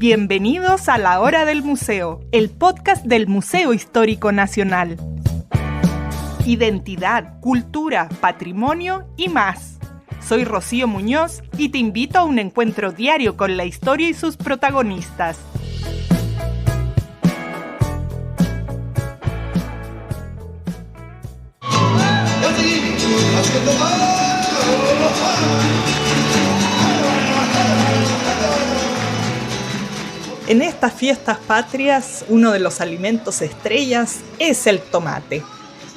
Bienvenidos a La Hora del Museo, el podcast del Museo Histórico Nacional. Identidad, cultura, patrimonio y más. Soy Rocío Muñoz y te invito a un encuentro diario con la historia y sus protagonistas. En estas fiestas patrias, uno de los alimentos estrellas es el tomate.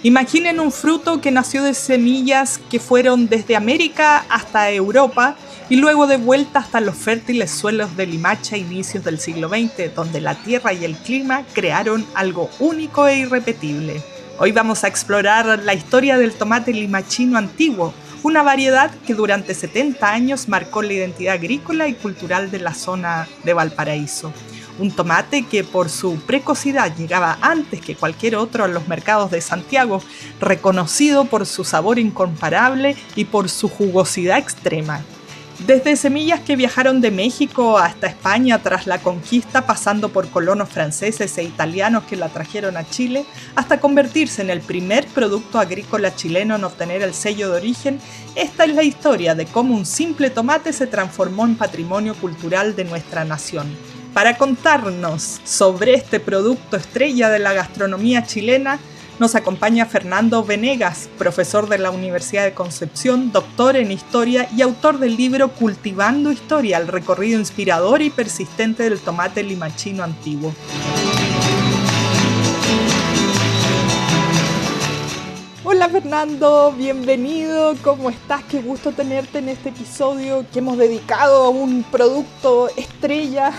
Imaginen un fruto que nació de semillas que fueron desde América hasta Europa y luego de vuelta hasta los fértiles suelos de Limache a inicios del siglo XX, donde la tierra y el clima crearon algo único e irrepetible. Hoy vamos a explorar la historia del tomate limachino antiguo, una variedad que durante 70 años marcó la identidad agrícola y cultural de la zona de Valparaíso. Un tomate que por su precocidad llegaba antes que cualquier otro a los mercados de Santiago, reconocido por su sabor incomparable y por su jugosidad extrema. Desde semillas que viajaron de México hasta España tras la conquista, pasando por colonos franceses e italianos que la trajeron a Chile, hasta convertirse en el primer producto agrícola chileno en obtener el sello de origen, esta es la historia de cómo un simple tomate se transformó en patrimonio cultural de nuestra nación. Para contarnos sobre este producto estrella de la gastronomía chilena, nos acompaña Fernando Venegas, profesor de la Universidad de Concepción, doctor en Historia y autor del libro Cultivando Historia, el recorrido inspirador y persistente del tomate limachino antiguo. Hola Fernando, bienvenido, ¿cómo estás? Qué gusto tenerte en este episodio que hemos dedicado a un producto estrella,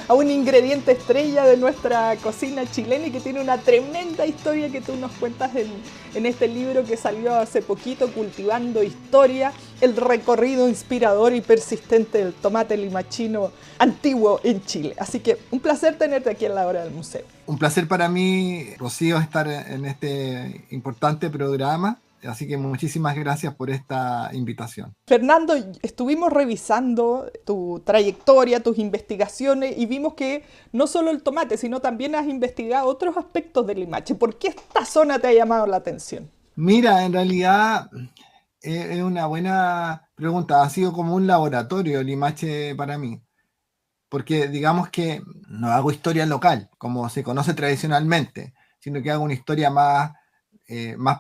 a un ingrediente estrella de nuestra cocina chilena y que tiene una tremenda historia que tú nos cuentas en este libro que salió hace poquito, Cultivando Historia, el recorrido inspirador y persistente del tomate limachino antiguo en Chile. Así que un placer tenerte aquí en La Hora del Museo. Un placer para mí, Rocío, estar en este importante programa, así que muchísimas gracias por esta invitación. Fernando, estuvimos revisando tu trayectoria, tus investigaciones y vimos que no solo el tomate, sino también has investigado otros aspectos del Limache. ¿Por qué esta zona te ha llamado la atención? Mira, en realidad es una buena pregunta. Ha sido como un laboratorio el Limache para mí. Porque digamos que no hago historia local, como se conoce tradicionalmente, sino que hago una historia más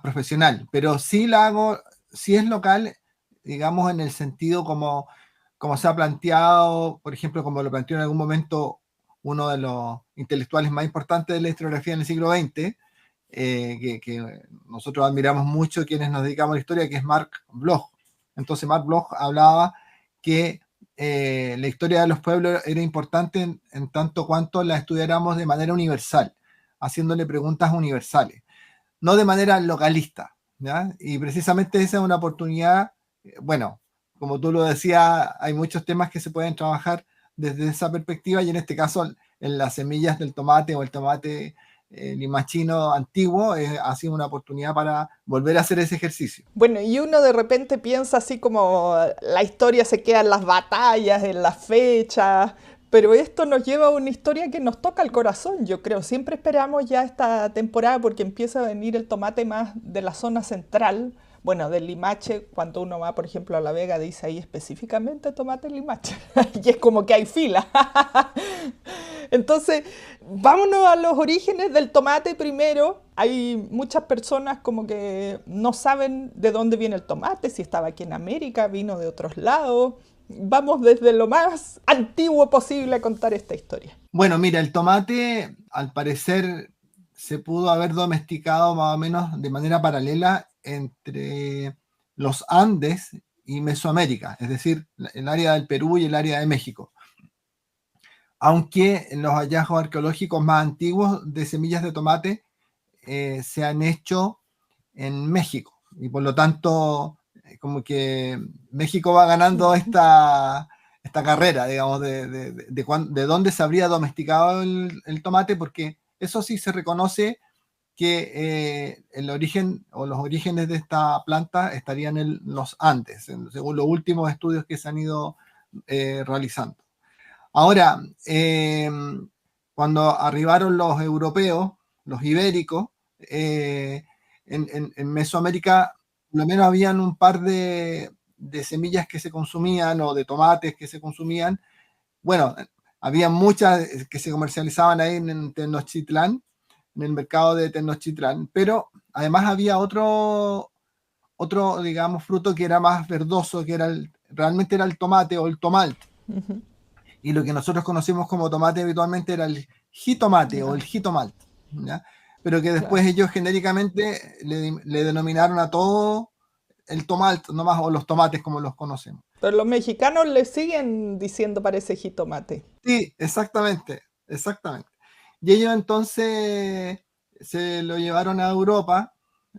profesional. Pero sí la hago, sí es local, digamos, en el sentido como se ha planteado, por ejemplo, como lo planteó en algún momento uno de los intelectuales más importantes de la historiografía en el siglo XX, que nosotros admiramos mucho quienes nos dedicamos a la historia, que es Marc Bloch. Entonces Marc Bloch hablaba que la historia de los pueblos era importante en tanto cuanto la estudiáramos de manera universal, haciéndole preguntas universales, no de manera localista, ¿ya? Y precisamente esa es una oportunidad, bueno, como tú lo decías, hay muchos temas que se pueden trabajar desde esa perspectiva y en este caso en las semillas del tomate o el tomate limachino antiguo ha sido una oportunidad para volver a hacer ese ejercicio. Bueno, y uno de repente piensa así como la historia se queda en las batallas, en las fechas, pero esto nos lleva a una historia que nos toca el corazón, yo creo. Siempre esperamos ya esta temporada porque empieza a venir el tomate más de la zona central. Bueno, del Limache, cuando uno va, por ejemplo, a La Vega, dice ahí específicamente tomate Limache. Y es como que hay fila. Entonces, vámonos a los orígenes del tomate primero. Hay muchas personas como que no saben de dónde viene el tomate, si estaba aquí en América, vino de otros lados. Vamos desde lo más antiguo posible a contar esta historia. Bueno, mira, el tomate, al parecer, se pudo haber domesticado más o menos de manera paralela entre los Andes y Mesoamérica, es decir, el área del Perú y el área de México. Aunque los hallazgos arqueológicos más antiguos de semillas de tomate se han hecho en México. Y por lo tanto, como que México va ganando esta carrera, digamos, de dónde se habría domesticado el tomate, porque eso sí se reconoce que el origen o los orígenes de esta planta estarían en los Andes, según los últimos estudios que se han ido realizando. Ahora, cuando arribaron los europeos, los ibéricos, en Mesoamérica, por lo menos habían un par de semillas que se consumían o de tomates que se consumían. Bueno, había muchas que se comercializaban ahí en Tenochtitlán, en el mercado de Tenochtitlán, pero además había otro, digamos, fruto que era más verdoso, que realmente era el tomate o el tomate. Ujú. Y lo que nosotros conocimos como tomate habitualmente era el jitomate o Ah, el jitomate, ¿ya? Pero que claro. después ellos genéricamente le denominaron a todo el tomate, nomás, o los tomates como los conocemos. Pero los mexicanos le siguen diciendo parece jitomate. Sí, exactamente, exactamente. Y ellos entonces se lo llevaron a Europa,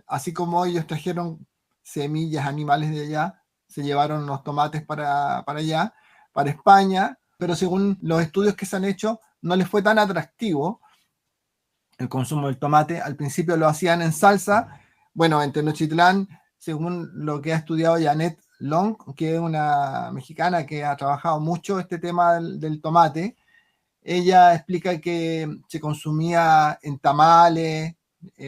así como ellos trajeron semillas, animales de allá, se llevaron los tomates para allá, para España, pero según los estudios que se han hecho, no les fue tan atractivo el consumo del tomate. Al principio lo hacían en salsa. Bueno, en Tenochtitlán, según lo que ha estudiado Janet Long, que es una mexicana que ha trabajado mucho este tema del tomate, ella explica que se consumía en tamales,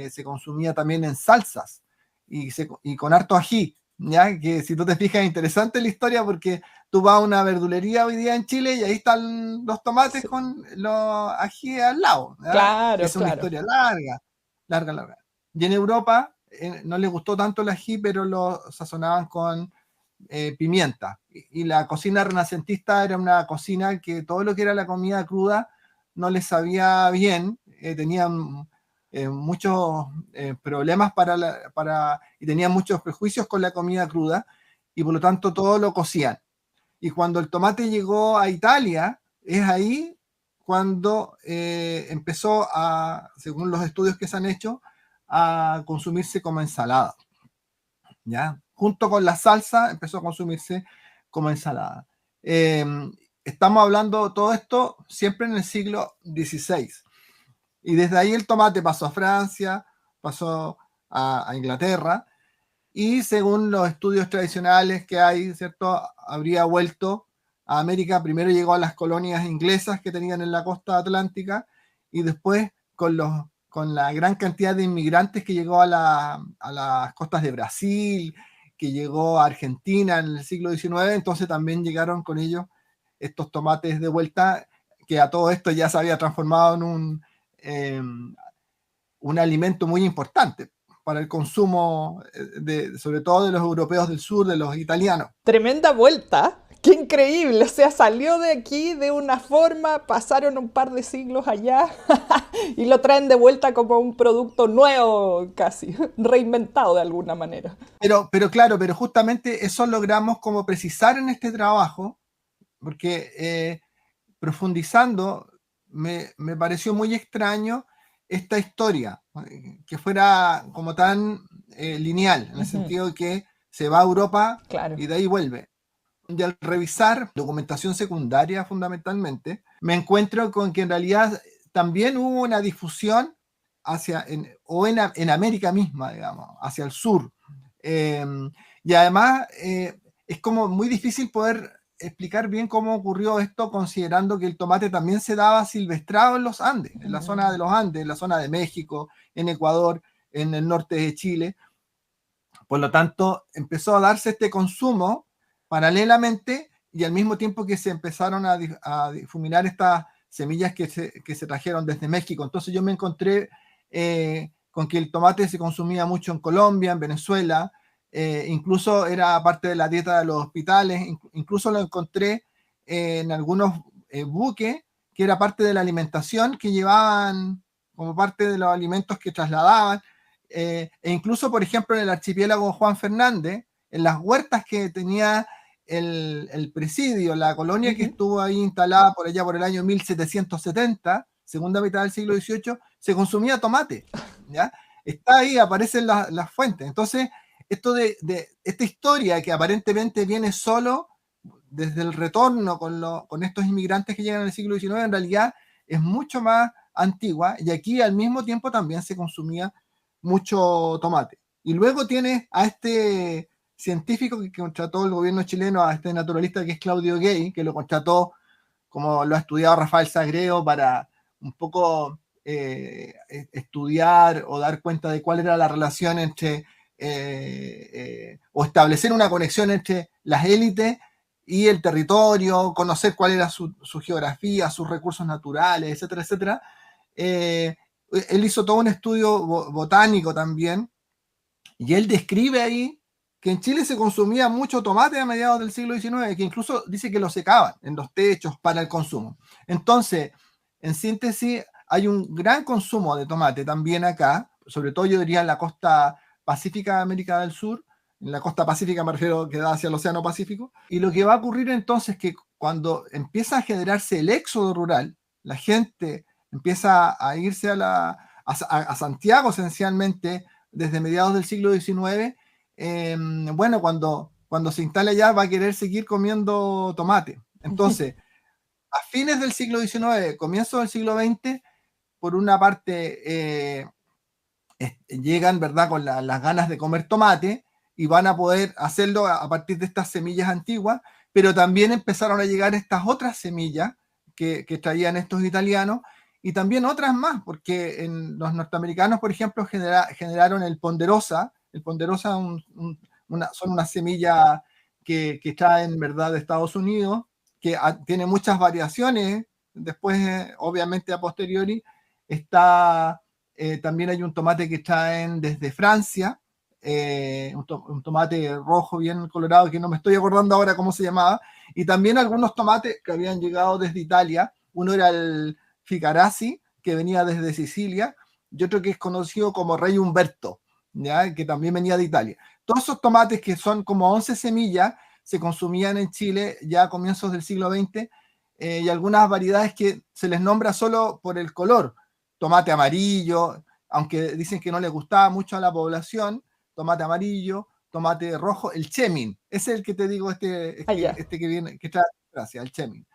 se consumía también en salsas y con harto ají, ¿ya? Que si tú te fijas es interesante la historia porque tú vas a una verdulería hoy día en Chile y ahí están los tomates Sí. con los ají al lado, ¿ya? Claro, Es una claro. historia larga, larga, larga. Y en Europa no les gustó tanto el ají, pero lo sazonaban con pimienta. Y la cocina renacentista era una cocina que todo lo que era la comida cruda no les sabía bien, tenían muchos problemas y tenían muchos prejuicios con la comida cruda, y por lo tanto todo lo cocían. Y cuando el tomate llegó a Italia, es ahí cuando empezó a, según los estudios que se han hecho, a consumirse como ensalada. ¿Ya? Junto con la salsa empezó a consumirse como ensalada. Eh, Estamos hablando todo esto siempre en el siglo XVI. Y desde ahí el tomate pasó a Francia, pasó a Inglaterra, y según los estudios tradicionales que hay, ¿cierto? Habría vuelto a América. Primero llegó a las colonias inglesas que tenían en la costa atlántica, y después con la gran cantidad de inmigrantes que llegó a las costas de Brasil, que llegó a Argentina en el siglo XIX, entonces también llegaron con ellos estos tomates de vuelta, que a todo esto ya se había transformado en un alimento muy importante para el consumo, sobre todo de los europeos del sur, de los italianos. Tremenda vuelta. Qué increíble. O sea, salió de aquí de una forma, pasaron un par de siglos allá y lo traen de vuelta como un producto nuevo, casi, reinventado de alguna manera. Pero claro, pero justamente eso logramos como precisar en este trabajo, porque profundizando me pareció muy extraño esta historia, que fuera como tan lineal, en el Ujú. sentido de que se va a Europa Claro. y de ahí vuelve. Y al revisar documentación secundaria fundamentalmente, me encuentro con que en realidad también hubo una difusión en América misma, digamos, hacia el sur. Eh, y además es como muy difícil poder explicar bien cómo ocurrió esto, considerando que el tomate también se daba silvestrado en los Andes, en la zona de los Andes, en la zona de México, en Ecuador, en el norte de Chile. Por lo tanto, empezó a darse este consumo paralelamente, y al mismo tiempo que se empezaron a difuminar estas semillas que se trajeron desde México. Entonces yo me encontré con que el tomate se consumía mucho en Colombia, en Venezuela, incluso era parte de la dieta de los hospitales, incluso lo encontré en algunos buques, que era parte de la alimentación que llevaban como parte de los alimentos que trasladaban. E incluso, por ejemplo, en el archipiélago Juan Fernández, en las huertas que tenía el presidio, la colonia que Ujú. estuvo ahí instalada por allá por el año 1770, segunda mitad del siglo XVIII, se consumía tomate, ¿ya? Está ahí, aparecen las fuentes. Entonces, esto de esta historia que aparentemente viene solo desde el retorno con estos inmigrantes que llegan en el siglo XIX, en realidad es mucho más antigua, y aquí al mismo tiempo también se consumía mucho tomate. Y luego tienes a este científico que contrató el gobierno chileno, a este naturalista que es Claudio Gay, que lo contrató como lo ha estudiado Rafael Sagreo, para un poco estudiar o dar cuenta de cuál era la relación entre, o establecer una conexión entre las élites y el territorio, conocer cuál era su geografía, sus recursos naturales, etcétera, etcétera. Él hizo todo un estudio botánico también, y él describe ahí que en Chile se consumía mucho tomate a mediados del siglo XIX, que incluso dice que lo secaban en los techos para el consumo. Entonces, en síntesis, hay un gran consumo de tomate también acá, sobre todo yo diría en la costa pacífica de América del Sur. En la costa pacífica me refiero que da hacia el Océano Pacífico. Y lo que va a ocurrir entonces es que cuando empieza a generarse el éxodo rural, la gente empieza a irse a Santiago esencialmente desde mediados del siglo XIX. Bueno, cuando se instala allá va a querer seguir comiendo tomate. Entonces, a fines del siglo XIX, comienzo del siglo XX, por una parte llegan, ¿verdad?, con las ganas de comer tomate, y van a poder hacerlo a partir de estas semillas antiguas, pero también empezaron a llegar estas otras semillas que traían estos italianos, y también otras más, porque los norteamericanos, por ejemplo, generaron el ponderosa. El ponderosa son unas semillas que traen, ¿verdad?, de Estados Unidos, que tiene muchas variaciones. Después, obviamente, a posteriori, también hay un tomate que traen desde Francia, un tomate rojo bien colorado, que no me estoy acordando ahora cómo se llamaba, y también algunos tomates que habían llegado desde Italia. Uno era el Ficarazzi, que venía desde Sicilia, y otro que es conocido como Rey Humberto, ¿ya?, que también venía de Italia. Todos esos tomates, que son como 11 semillas, se consumían en Chile ya a comienzos del siglo XX, y algunas variedades que se les nombra solo por el color. Tomate amarillo, aunque dicen que no le gustaba mucho a la población. Tomate amarillo, tomate rojo, el chemin, ese es el que te digo, este que viene, que trae gracia, el chemin.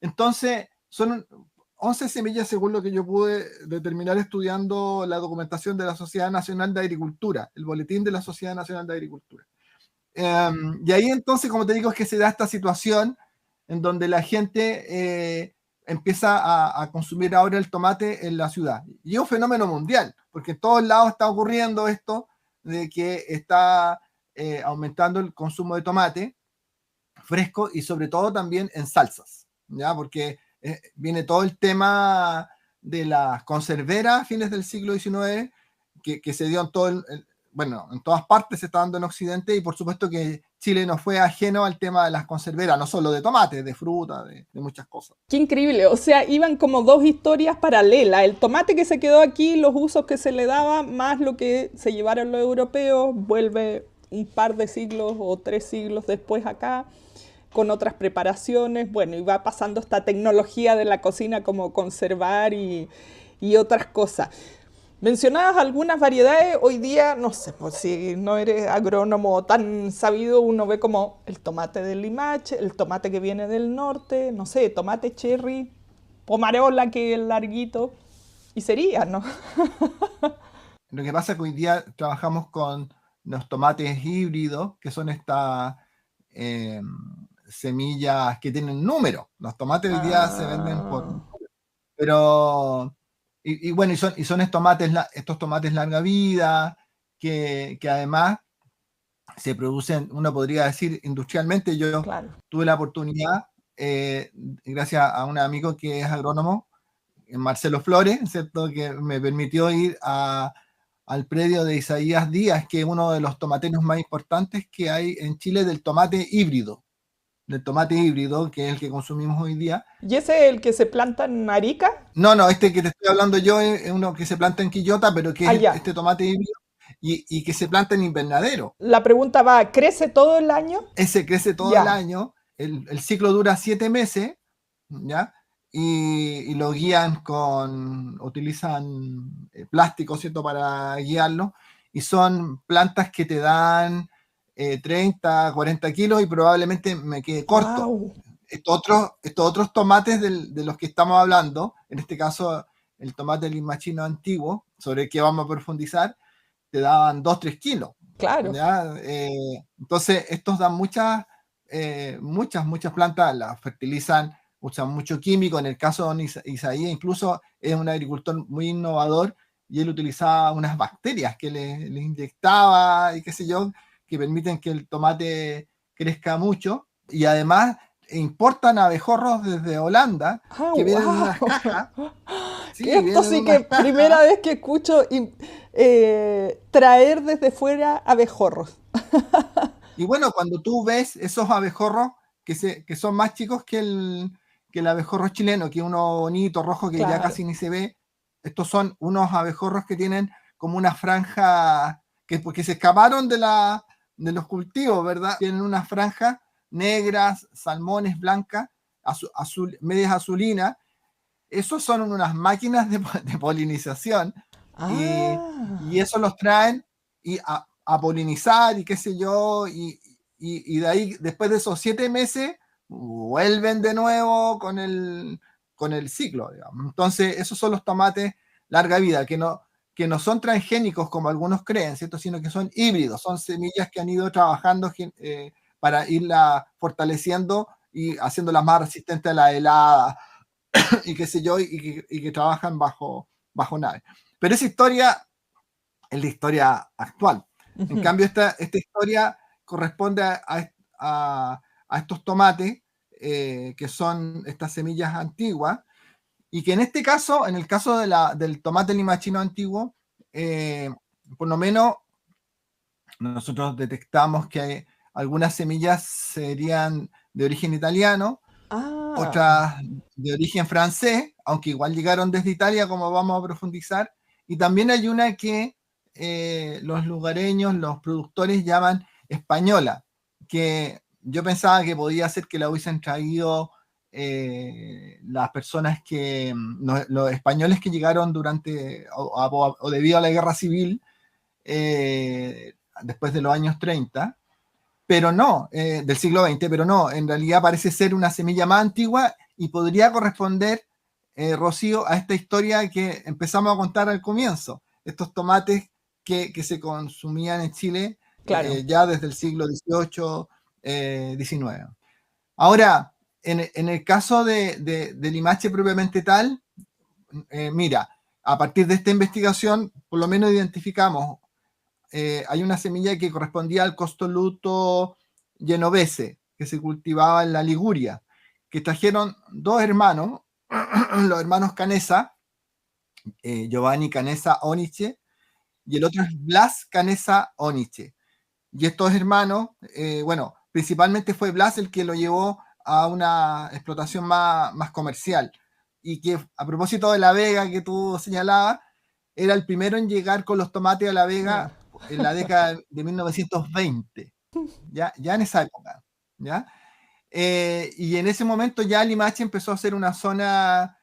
Entonces, son 11 semillas según lo que yo pude determinar estudiando la documentación de la Sociedad Nacional de Agricultura, el boletín de la Sociedad Nacional de Agricultura. Y ahí entonces, como te digo, es que se da esta situación en donde la gente empieza a consumir ahora el tomate en la ciudad. Y es un fenómeno mundial, porque en todos lados está ocurriendo esto, de que está aumentando el consumo de tomate fresco, y sobre todo también en salsas, ¿ya? Porque viene todo el tema de las conserveras a fines del siglo XIX, que se dio en todo bueno, en todas partes se está dando en Occidente, y por supuesto que Chile no fue ajeno al tema de las conserveras, no solo de tomate, de fruta, de muchas cosas. Qué increíble, o sea, iban como dos historias paralelas, el tomate que se quedó aquí, los usos que se le daba, más lo que se llevaron los europeos, vuelve un par de siglos o 3 siglos después acá, con otras preparaciones, bueno, y va pasando esta tecnología de la cocina como conservar y otras cosas. Mencionabas algunas variedades, hoy día, no sé, pues si no eres agrónomo tan sabido, uno ve como el tomate del Limache, el tomate que viene del norte, no sé, tomate cherry, pomarola, que es larguito, y sería, ¿no? Lo que pasa es que hoy día trabajamos con los tomates híbridos, que son estas semillas que tienen número. Los tomates hoy día se venden por... Pero... Y bueno, y son estos tomates larga vida, que además se producen, uno podría decir, industrialmente. Yo tuve la oportunidad, gracias a un amigo que es agrónomo, Marcelo Flores, ¿cierto?, que me permitió ir al predio de Isaías Díaz, que es uno de los tomateros más importantes que hay en Chile, del tomate híbrido, que es el que consumimos hoy día. ¿Y ese es el que se planta en Arica? No, este que te estoy hablando yo es uno que se planta en Quillota, pero que es este tomate híbrido, y que se planta en invernadero. La pregunta va, ¿crece todo el año? Ese crece todo el año, el ciclo dura 7 meses, ¿ya? Y lo guían utilizan plástico, ¿cierto?, para guiarlo, y son plantas que te dan 30, 40 kilos, y probablemente me quede corto. Wow. Estos otros tomates de los que estamos hablando, en este caso el tomate limachino antiguo, sobre el que vamos a profundizar, te daban 2-3 kilos. Claro. Entonces, estos dan muchas plantas, las fertilizan usan mucho químico. En el caso de don Isaías, incluso es un agricultor muy innovador y él utilizaba unas bacterias que le inyectaba y qué sé yo, que permiten que el tomate crezca mucho. Y además importan abejorros desde Holanda Ah, que vienen en unas wow. cajas. Que Sí, esto vienen en sí que unas primera cajas. vez que escucho traer desde fuera abejorros. Y bueno, cuando tú ves esos abejorros que son más chicos que el abejorro chileno, que es uno bonito, rojo, que ya Claro. casi ni se ve, estos son unos abejorros que tienen como una franja, porque se escaparon de los cultivos, ¿verdad? Tienen unas franjas negras, salmones, blancas, medias azulinas. Esos son unas máquinas de polinización y, Ah, y eso los traen a polinizar y qué sé yo, y de ahí, después de esos 7 meses, vuelven de nuevo con el ciclo, digamos. Entonces, esos son los tomates larga vida, que no son transgénicos como algunos creen, ¿cierto? Sino que son híbridos, son semillas que han ido trabajando para irla fortaleciendo y haciéndolas más resistentes a la helada y qué sé yo, y que trabajan bajo nave. Pero esa historia es la historia actual. En ujú. cambio, esta historia corresponde a estos tomates, que son estas semillas antiguas, y que en este caso, en el caso del tomate limachino antiguo, eh, por lo menos nosotros detectamos que algunas semillas serían de origen italiano, Ah, otras de origen francés, aunque igual llegaron desde Italia, como vamos a profundizar, y también hay una que los lugareños, los productores llaman española, que yo pensaba que podía ser que la hubiesen traído las personas los españoles que llegaron durante o debido a la guerra civil, después de los años 30, pero no, del siglo XX, pero no, en realidad parece ser una semilla más antigua y podría corresponder, Rocío, a esta historia que empezamos a contar al comienzo, estos tomates que se consumían en Chile claro. ya desde el siglo XVIII, XIX. Ahora, en el caso de Limache propiamente tal, mira, a partir de esta investigación, por lo menos identificamos, hay una semilla que correspondía al costoluto genovese, que se cultivaba en la Liguria, que trajeron dos hermanos, los hermanos Canessa, Giovanni Canessa Onice, y el otro es Blas Canessa Onice. Y estos hermanos, bueno, principalmente fue Blas el que lo llevó a una explotación más comercial. Y que, a propósito de La Vega que tú señalabas, era el primero en llegar con los tomates a La Mira. Vega en la década de 1920, ya en esa época, ¿ya? Y en ese momento ya Limache empezó a ser una zona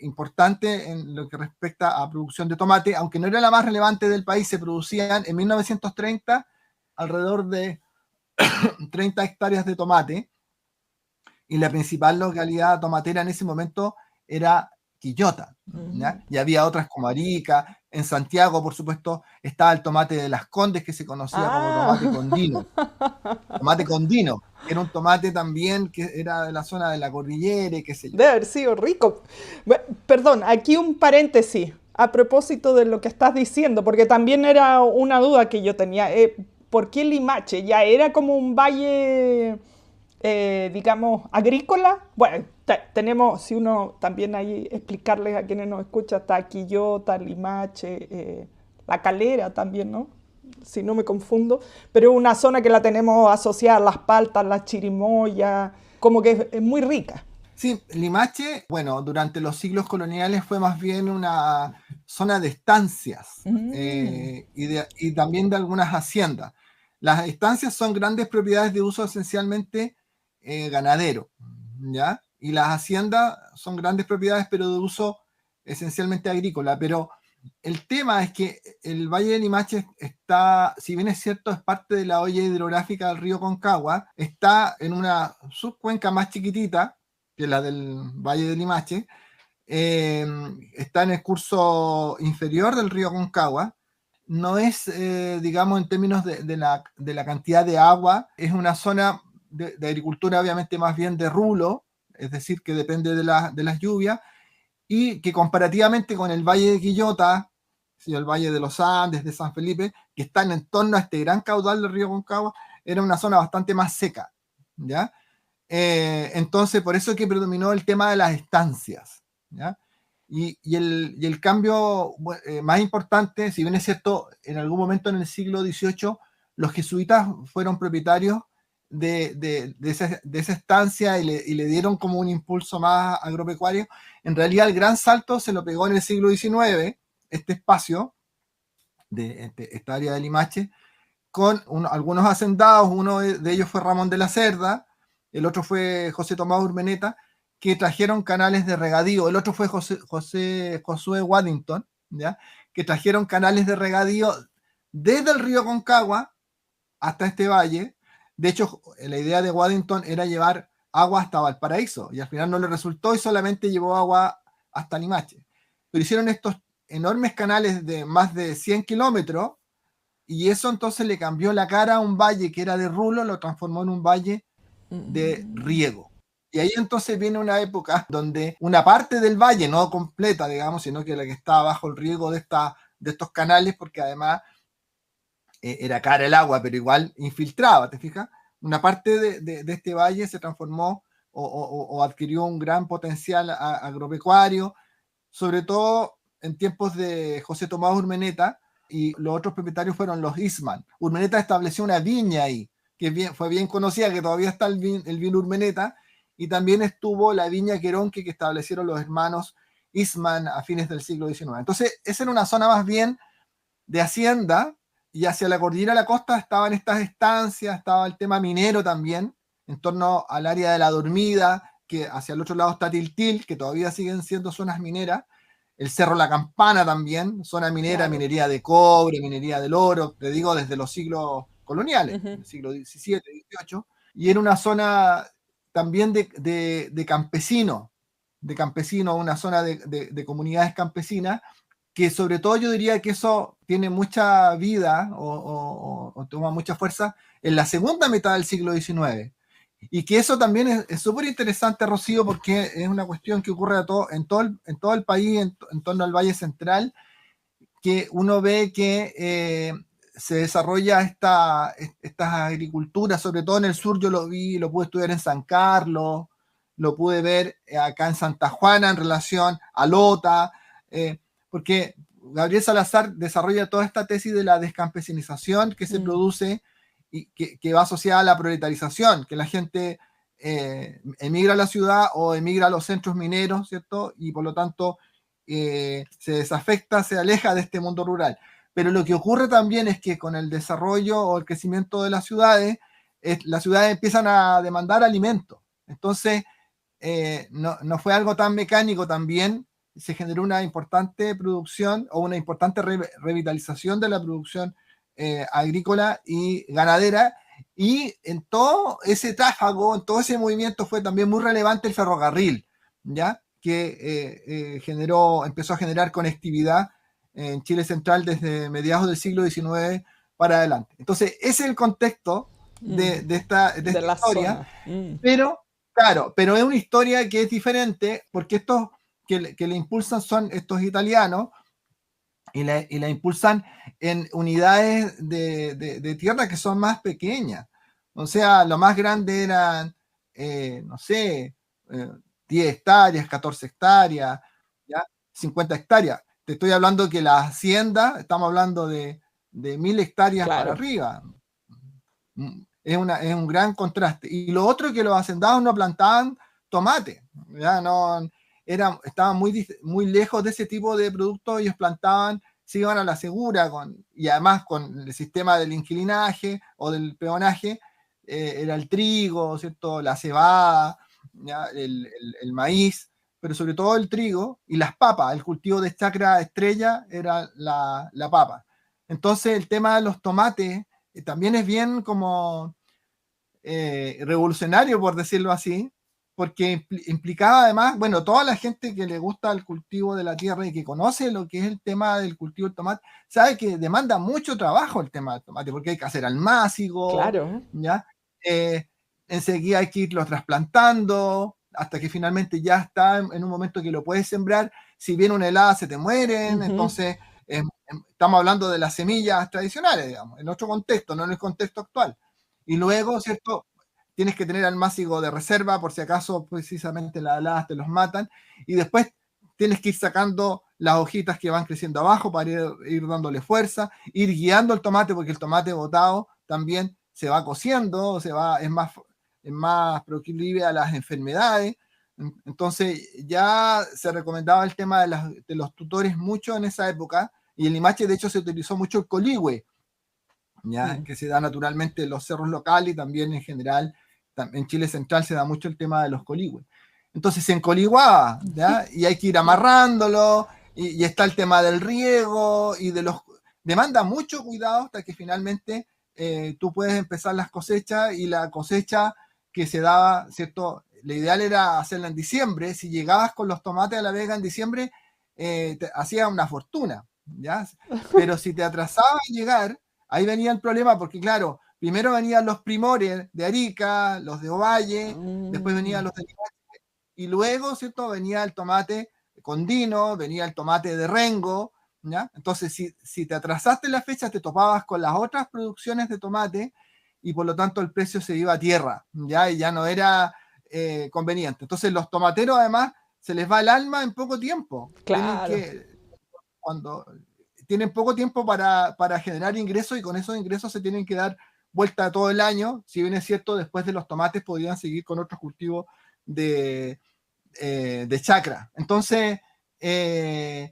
importante en lo que respecta a producción de tomate, aunque no era la más relevante del país. Se producían en 1930 alrededor de 30 hectáreas de tomate, y la principal localidad tomatera en ese momento era Quillota, ¿ya? Mm. Y había otras como Arica. En Santiago, por supuesto, estaba el tomate de Las Condes, que se conocía como tomate Ah. condino. Tomate condino, que era un tomate también que era de la zona de la cordillera y qué sé yo. Debe haber sido rico. Perdón, aquí un paréntesis a propósito de lo que estás diciendo, porque también era una duda que yo tenía. ¿Por qué Limache? ¿Ya era como un valle, digamos, agrícola? Bueno, tenemos, si uno también ahí explicarles a quienes nos escuchan, está Quillota, Limache, La Calera también, ¿no? Si no me confundo, pero es una zona que la tenemos asociada a las paltas, las chirimoyas, como que es muy rica. Sí, Limache, bueno, durante los siglos coloniales fue más bien una zona de estancias, Mm. y también de algunas haciendas. Las estancias son grandes propiedades de uso esencialmente ganadero, ¿ya? Y las haciendas son grandes propiedades, pero de uso esencialmente agrícola. Pero el tema es que el Valle de Limache está, si bien es cierto, es parte de la olla hidrográfica del río Concagua, está en una subcuenca más chiquitita que la del Valle de Limache. Está en el curso inferior del río Concagua. No es, digamos, en términos de la cantidad de agua, es una zona de agricultura obviamente más bien de rulo, es decir, que depende de las lluvias, y que comparativamente con el Valle de Quillota, ¿sí? El Valle de los Andes, de San Felipe, que están en torno a este gran caudal del río Concagua, era una zona bastante más seca, ¿ya? Entonces, por eso es que predominó el tema de las estancias, ¿ya? Y el cambio más importante, si bien es cierto, en algún momento en el siglo XVIII, los jesuitas fueron propietarios de esa estancia y le dieron como un impulso más agropecuario. En realidad, el gran salto se lo pegó en el siglo XIX, este espacio, de esta área de Limache, con algunos hacendados. Uno de ellos fue Ramón de la Cerda, el otro fue José Tomás Urmeneta, que trajeron canales de regadío. El otro fue Josué Waddington, ¿ya? Que trajeron canales de regadío desde el río Concagua hasta este valle. De hecho, la idea de Waddington era llevar agua hasta Valparaíso, y al final no le resultó y solamente llevó agua hasta Limache. Pero hicieron estos enormes canales de más de 100 kilómetros, y eso entonces le cambió la cara a un valle que era de rulo, lo transformó en un valle de riego. Y ahí entonces viene una época donde una parte del valle, no completa, digamos, sino que la que estaba bajo el riego de estos canales, porque además era cara el agua, pero igual infiltraba, ¿te fijas? Una parte de este valle se transformó o adquirió un gran potencial agropecuario, sobre todo en tiempos de José Tomás Urmeneta, y los otros propietarios fueron los Eastman. Urmeneta estableció una viña ahí, que fue bien conocida, que todavía está el vino Urmeneta, y también estuvo la viña Queronque, que establecieron los hermanos Eastman a fines del siglo XIX. Entonces, esa era una zona más bien de hacienda, y hacia la cordillera de la costa estaban estas estancias, estaba el tema minero también, en torno al área de la Dormida, que hacia el otro lado está Tiltil, que todavía siguen siendo zonas mineras, el Cerro La Campana también, zona minera, claro. Minería de cobre, minería del oro, te digo, desde los siglos coloniales, el siglo XVII, XVIII, y era una zona también de campesinos, una zona de comunidades campesinas, que sobre todo yo diría que eso tiene mucha vida o toma mucha fuerza en la segunda mitad del siglo XIX. Y que eso también es súper interesante, Rocío, porque es una cuestión que ocurre en todo el país, en torno al Valle Central, que uno ve que se desarrolla estas agriculturas, sobre todo en el sur. Yo lo vi, lo pude estudiar en San Carlos, lo pude ver acá en Santa Juana en relación a Lota, porque Gabriel Salazar desarrolla toda esta tesis de la descampesinización que se produce y que va asociada a la proletarización, que la gente emigra a la ciudad o emigra a los centros mineros, ¿cierto? Y por lo tanto se desafecta, se aleja de este mundo rural. Pero lo que ocurre también es que con el desarrollo o el crecimiento de las ciudades empiezan a demandar alimentos. Entonces, no fue algo tan mecánico, también se generó una importante producción o una importante revitalización de la producción agrícola y ganadera, y en todo ese tráfago, en todo ese movimiento fue también muy relevante el ferrocarril, ¿ya? Que empezó a generar conectividad en Chile central desde mediados del siglo XIX para adelante. Entonces, ese es el contexto de esta historia, pero claro, pero es una historia que es diferente, porque estos que le impulsan son estos italianos, y la impulsan en unidades de tierra que son más pequeñas. O sea, lo más grande eran, no sé, 10 hectáreas, 14 hectáreas, ¿ya? 50 hectáreas. Te estoy hablando que la hacienda, estamos hablando de 1000 hectáreas, claro, para arriba. Es un gran contraste. Y lo otro es que los hacendados no plantaban tomate, ¿ya? Estaban muy lejos de ese tipo de productos. Ellos plantaban, se iban a la segura, y además con el sistema del inquilinaje o del peonaje, era el trigo, ¿cierto? La cebada, ¿ya? El maíz, pero sobre todo el trigo y las papas. El cultivo de chacra estrella era la papa. Entonces el tema de los tomates también es bien como revolucionario, por decirlo así, porque implicaba además, bueno, toda la gente que le gusta el cultivo de la tierra y que conoce lo que es el tema del cultivo del tomate, sabe que demanda mucho trabajo el tema del tomate, porque hay que hacer almácigo, claro, ¿ya? Enseguida hay que irlo trasplantando, hasta que finalmente ya está en un momento que lo puedes sembrar. Si viene una helada se te mueren, entonces estamos hablando de las semillas tradicionales, digamos, en otro contexto, no en el contexto actual. Y luego, ¿cierto? Tienes que tener almácigo de reserva por si acaso precisamente las heladas te los matan. Y después tienes que ir sacando las hojitas que van creciendo abajo para ir dándole fuerza, ir guiando el tomate, porque el tomate botado también se va cociendo, es más proclive a las enfermedades. Entonces ya se recomendaba el tema de los tutores mucho en esa época, y en Limache de hecho se utilizó mucho el coligüe, ¿ya? Que se da naturalmente en los cerros locales y también en general en Chile Central se da mucho el tema de los coligües. Entonces se encoliguaba, ¿ya? Y hay que ir amarrándolo, y está el tema del riego, demanda mucho cuidado hasta que finalmente tú puedes empezar las cosechas, y la cosecha que se daba, ¿cierto? Lo ideal era hacerla en diciembre. Si llegabas con los tomates a La Vega en diciembre, hacía una fortuna, ¿ya? Pero si te atrasaba en llegar, ahí venía el problema, porque claro, primero venían los primores de Arica, los de Ovalle, después venían los de Limache, y luego, ¿cierto? Venía el tomate condino, venía el tomate de Rengo, ¿ya? Entonces, si te atrasaste en la fecha, te topabas con las otras producciones de tomate, y por lo tanto el precio se iba a tierra, ¿ya? Y ya no era conveniente. Entonces, los tomateros además se les va el alma en poco tiempo. Claro. Tienen poco tiempo para generar ingresos, y con esos ingresos se tienen que dar vuelta todo el año. Si bien es cierto, después de los tomates podrían seguir con otros cultivos de chacra. Entonces, es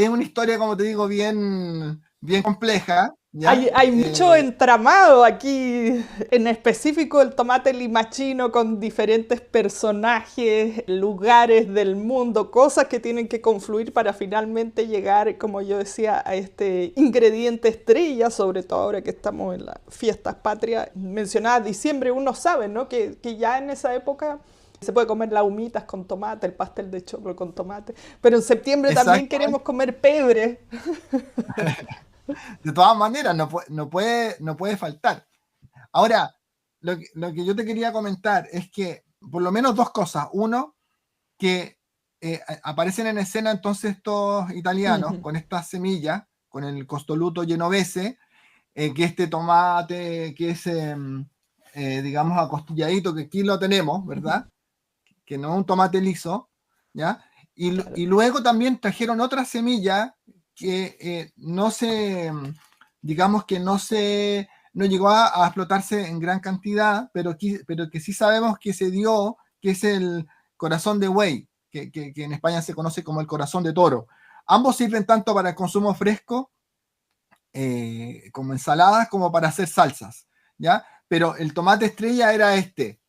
una historia, como te digo, bien, bien compleja. ¿Ya? Hay mucho entramado aquí, en específico el tomate limachino con diferentes personajes, lugares del mundo, cosas que tienen que confluir para finalmente llegar, como yo decía, a este ingrediente estrella, sobre todo ahora que estamos en las fiestas patrias. Mencionaba diciembre, uno sabe, ¿no? que ya en esa época se puede comer las humitas con tomate, el pastel de choclo con tomate, pero en septiembre también queremos comer pebre. De todas maneras, no puede faltar. Ahora, lo que yo te quería comentar es que por lo menos dos cosas. Uno, que aparecen en escena entonces estos italianos con estas semillas, con el costoluto genovese, que este tomate que es, digamos, acostilladito, que aquí lo tenemos, ¿verdad? Que no es un tomate liso, ¿ya? Y luego también trajeron otra semilla que digamos que no llegó a explotarse en gran cantidad, pero que sí sabemos que se dio, que es el corazón de buey, que en España se conoce como el corazón de toro. Ambos sirven tanto para el consumo fresco, como ensaladas, como para hacer salsas, ¿ya? Pero el tomate estrella era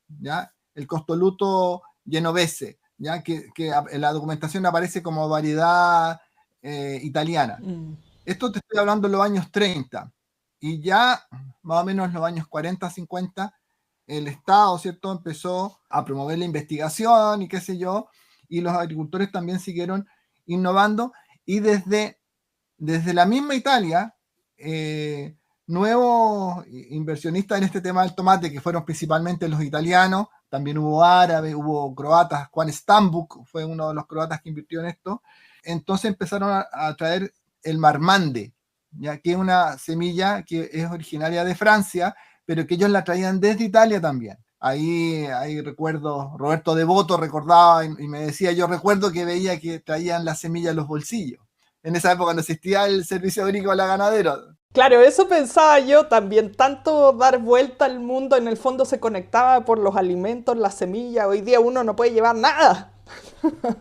¿ya? El costoluto genovese, ¿ya? Que en la documentación aparece como variedad italiana. Esto te estoy hablando de los años 30, y ya más o menos en los años 40, 50, el Estado, ¿cierto?, empezó a promover la investigación y qué sé yo, y los agricultores también siguieron innovando, y desde la misma Italia, nuevos inversionistas en este tema del tomate, que fueron principalmente los italianos, también hubo árabes, hubo croatas. Juan Stambuk fue uno de los croatas que invirtió en esto. Entonces empezaron a traer el marmande, ya que es una semilla que es originaria de Francia, pero que ellos la traían desde Italia también. Ahí recuerdo, Roberto Devoto recordaba y me decía, yo recuerdo que veía que traían la semilla en los bolsillos. En esa época no existía el servicio agrícola ganadero. Claro, eso pensaba yo también. Tanto dar vuelta al mundo, en el fondo se conectaba por los alimentos, las semillas. Hoy día uno no puede llevar nada.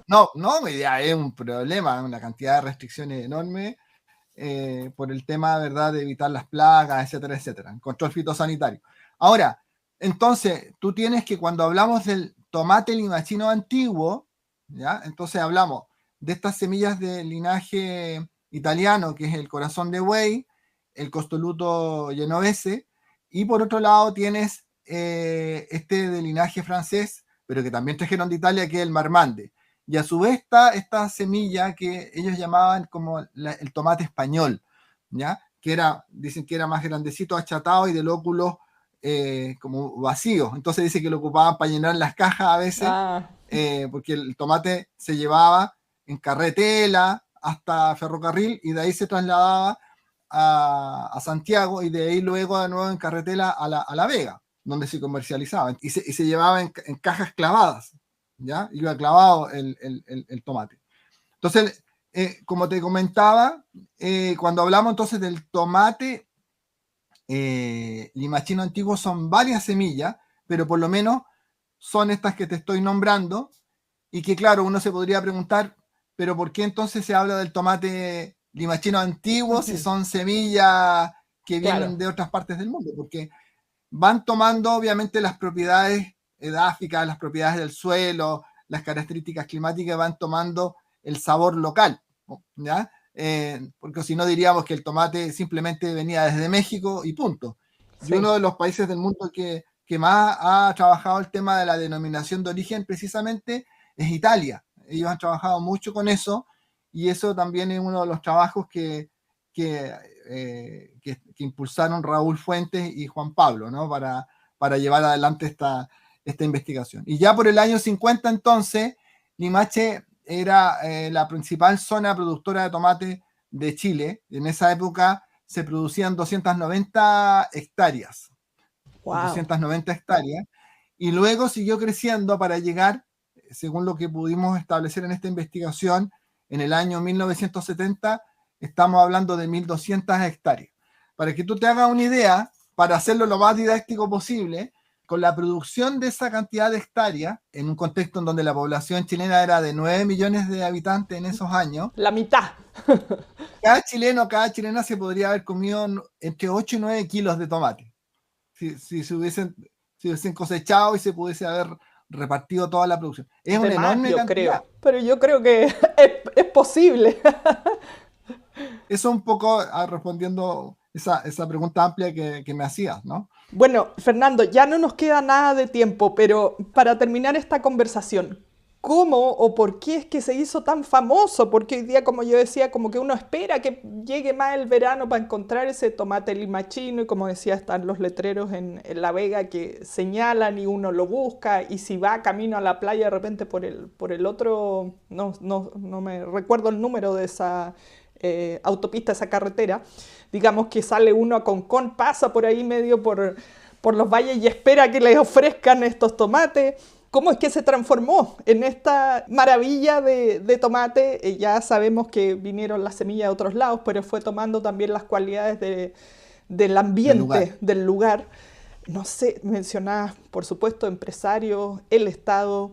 No, mi idea es un problema, una cantidad de restricciones enormes por el tema, ¿verdad?, de evitar las plagas, etcétera, etcétera, control fitosanitario. Ahora, entonces, tú tienes que, cuando hablamos del tomate limachino antiguo, ¿ya? Entonces hablamos de estas semillas de linaje italiano, que es el corazón de buey, el costoluto genovese, y por otro lado tienes este de linaje francés, pero que también trajeron de Italia, que es el marmande. Y a su vez está esta semilla que ellos llamaban como el tomate español, ¿ya? Dicen que era más grandecito, achatado y de lóculos como vacíos. Entonces dice que lo ocupaban para llenar las cajas a veces. porque el tomate se llevaba en carretela hasta ferrocarril y de ahí se trasladaba a Santiago y de ahí luego de nuevo en carretela a La Vega, donde se comercializaba y se llevaba en cajas clavadas, ¿ya? Iba clavado el tomate. Entonces, como te comentaba, cuando hablamos entonces del tomate limachino antiguo son varias semillas, pero por lo menos son estas que te estoy nombrando y que claro, uno se podría preguntar, pero ¿por qué entonces se habla del tomate limachino antiguo si son semillas que vienen Claro. de otras partes del mundo? Porque van tomando obviamente las propiedades edáficas, las propiedades del suelo, las características climáticas, van tomando el sabor local, ¿ya? Porque si no diríamos que el tomate simplemente venía desde México y punto. Y Sí. uno de los países del mundo que más ha trabajado el tema de la denominación de origen precisamente es Italia. Ellos han trabajado mucho con eso y eso también es uno de los trabajos que impulsaron Raúl Fuentes y Juan Pablo, ¿no? Para llevar adelante esta investigación. Y ya por el año 50 entonces, Limache era la principal zona productora de tomate de Chile. En esa época se producían 290 hectáreas. Wow. 290 hectáreas. Y luego siguió creciendo para llegar, según lo que pudimos establecer en esta investigación, en el año 1970 estamos hablando de 1.200 hectáreas. Para que tú te hagas una idea, para hacerlo lo más didáctico posible, con la producción de esa cantidad de hectáreas, en un contexto en donde la población chilena era de 9 millones de habitantes en esos años, La mitad. cada chilena se podría haber comido entre 8 y 9 kilos de tomate. Si se hubiesen cosechado y se pudiese haber repartido toda la producción. Es De una más, enorme yo cantidad. creo. Pero yo creo que es posible. Eso un poco respondiendo esa pregunta amplia que me hacías, ¿no? Bueno, Fernando, ya no nos queda nada de tiempo, pero para terminar esta conversación, ¿cómo o por qué es que se hizo tan famoso? Porque hoy día, como yo decía, como que uno espera que llegue más el verano para encontrar ese tomate limachino y como decía, están los letreros en La Vega que señalan y uno lo busca y si va camino a la playa de repente por el otro, no me recuerdo el número de esa autopista, esa carretera, digamos que sale uno a Concón, pasa por ahí medio por los valles y espera que les ofrezcan estos tomates. ¿Cómo es que se transformó en esta maravilla de tomate? Ya sabemos que vinieron las semillas de otros lados, pero fue tomando también las cualidades del ambiente, del lugar. No sé, mencionabas, por supuesto, empresarios, el Estado,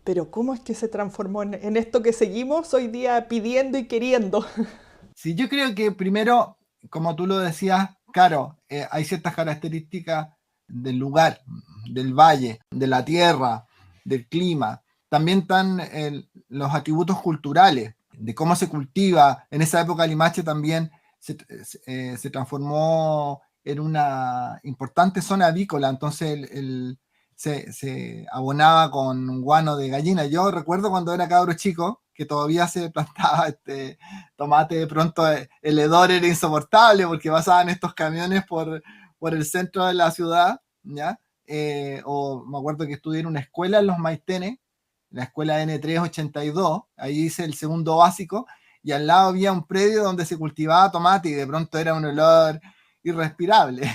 pero ¿cómo es que se transformó en esto que seguimos hoy día pidiendo y queriendo? Sí, yo creo que primero, como tú lo decías, claro, hay ciertas características del lugar, del valle, de la tierra, del clima. También están los atributos culturales, de cómo se cultiva. En esa época Limache también se transformó en una importante zona avícola, entonces se abonaba con guano de gallina. Yo recuerdo cuando era cabro chico que todavía se plantaba tomate, de pronto el hedor era insoportable porque pasaban estos camiones por el centro de la ciudad, ¿ya? O me acuerdo que estudié en una escuela en Los Maitenes, la escuela N382, ahí hice el segundo básico, y al lado había un predio donde se cultivaba tomate y de pronto era un olor irrespirable.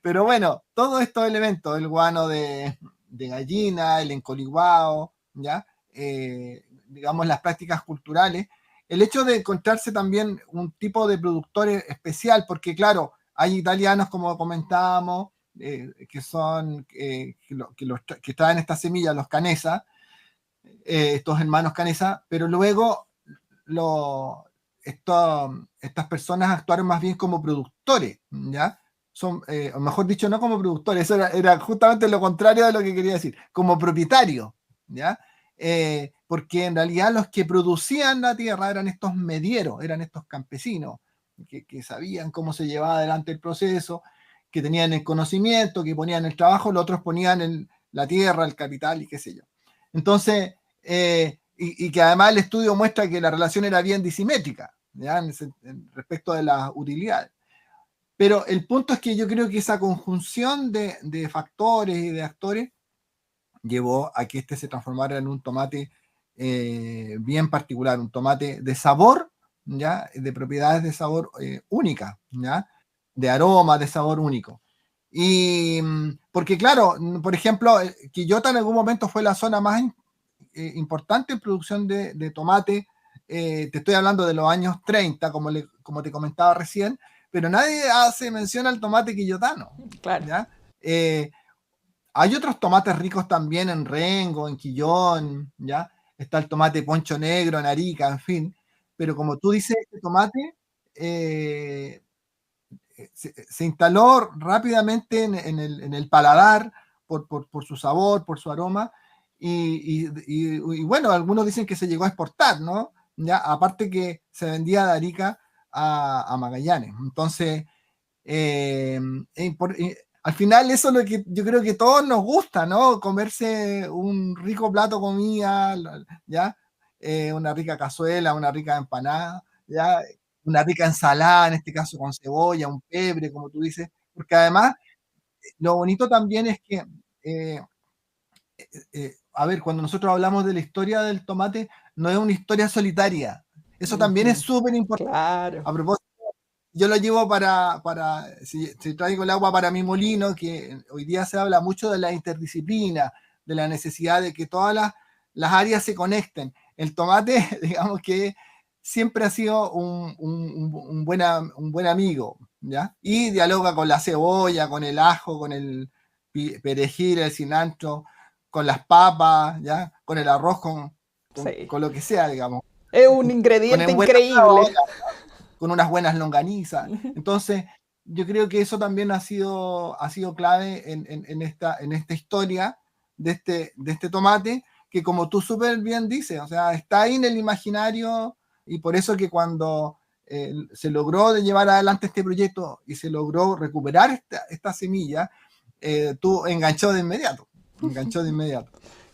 Pero bueno, todos estos elementos, el guano de gallina, el encoliguao, ¿ya? Digamos, las prácticas culturales, el hecho de encontrarse también un tipo de productor especial, porque claro, hay italianos, como comentábamos, que son, que traen estas semillas, los canesa, estos hermanos canesa, pero luego estas personas actuaron más bien como productores, ¿ya? O mejor dicho, no como productores, eso era justamente lo contrario de lo que quería decir, como propietarios, ¿ya? Porque en realidad los que producían la tierra eran estos medieros, eran estos campesinos, que sabían cómo se llevaba adelante el proceso, que tenían el conocimiento, que ponían el trabajo, los otros ponían la tierra, el capital y qué sé yo. Entonces, y que además el estudio muestra que la relación era bien disimétrica, ¿ya? Respecto de las utilidades. Pero el punto es que yo creo que esa conjunción de factores y de actores llevó a que este se transformara en un tomate bien particular, un tomate de sabor, ¿ya? De propiedades de sabor únicas, ¿ya? De aroma, de sabor único. Y porque claro, por ejemplo, Quillota en algún momento fue la zona más importante en producción de tomate. Te estoy hablando de los años 30, como te comentaba recién, pero nadie hace mención al tomate quillotano. Claro. ¿Ya? Hay otros tomates ricos también en Rengo, en Quillón, ¿ya? Está el tomate poncho negro en Arica, en fin. Pero como tú dices, este tomate se instaló rápidamente en el paladar por su sabor, por su aroma. Y bueno, algunos dicen que se llegó a exportar, ¿no? Ya, aparte que se vendía de Arica a Magallanes. Entonces, al final eso es lo que yo creo que a todos nos gusta, ¿no? Comerse un rico plato de comida, ¿ya? Una rica cazuela, una rica empanada, ¿ya? Una rica ensalada, en este caso con cebolla, un pebre, como tú dices, porque además lo bonito también es que, a ver, cuando nosotros hablamos de la historia del tomate, no es una historia solitaria, eso también es súper importante. Claro. A propósito, yo lo llevo si traigo el agua para mi molino, que hoy día se habla mucho de la interdisciplina, de la necesidad de que todas las áreas se conecten. El tomate, digamos que siempre ha sido un buen amigo, ¿ya? Y dialoga con la cebolla, con el ajo, con el perejil, el cilantro, con las papas, ¿ya? Con el arroz, con lo que sea, digamos. Es un ingrediente increíble. Con unas buenas longanizas. Entonces, yo creo que eso también ha sido clave en esta historia de este tomate, que como tú súper bien dices, o sea, está ahí en el imaginario, y por eso que cuando se logró llevar adelante este proyecto y se logró recuperar esta semilla, tú enganchó de inmediato.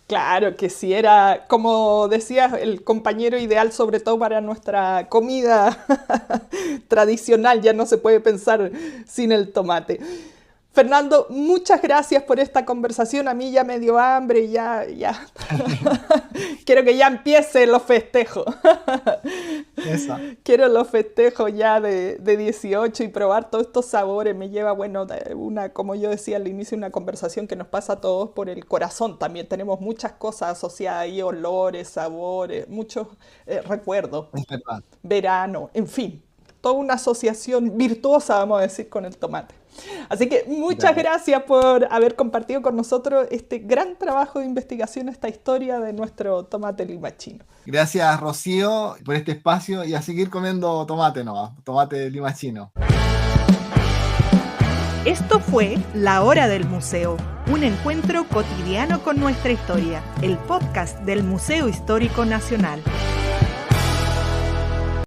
Claro que sí, era, como decías, el compañero ideal, sobre todo para nuestra comida tradicional. Ya no se puede pensar sin el tomate. Fernando, muchas gracias por esta conversación. A mí ya me dio hambre, ya. Quiero que ya empiecen los festejos. Eso. Quiero los festejos ya de 18 y probar todos estos sabores. Me lleva, bueno, como yo decía al inicio, una conversación que nos pasa a todos por el corazón. También tenemos muchas cosas asociadas ahí, olores, sabores, muchos recuerdos. Es verdad. Verano, en fin. Toda una asociación virtuosa, vamos a decir, con el tomate. Así que muchas gracias por haber compartido con nosotros este gran trabajo de investigación, esta historia de nuestro tomate limachino. Gracias, Rocío, por este espacio, y a seguir comiendo tomate limachino. Esto fue La Hora del Museo, un encuentro cotidiano con nuestra historia, el podcast del Museo Histórico Nacional.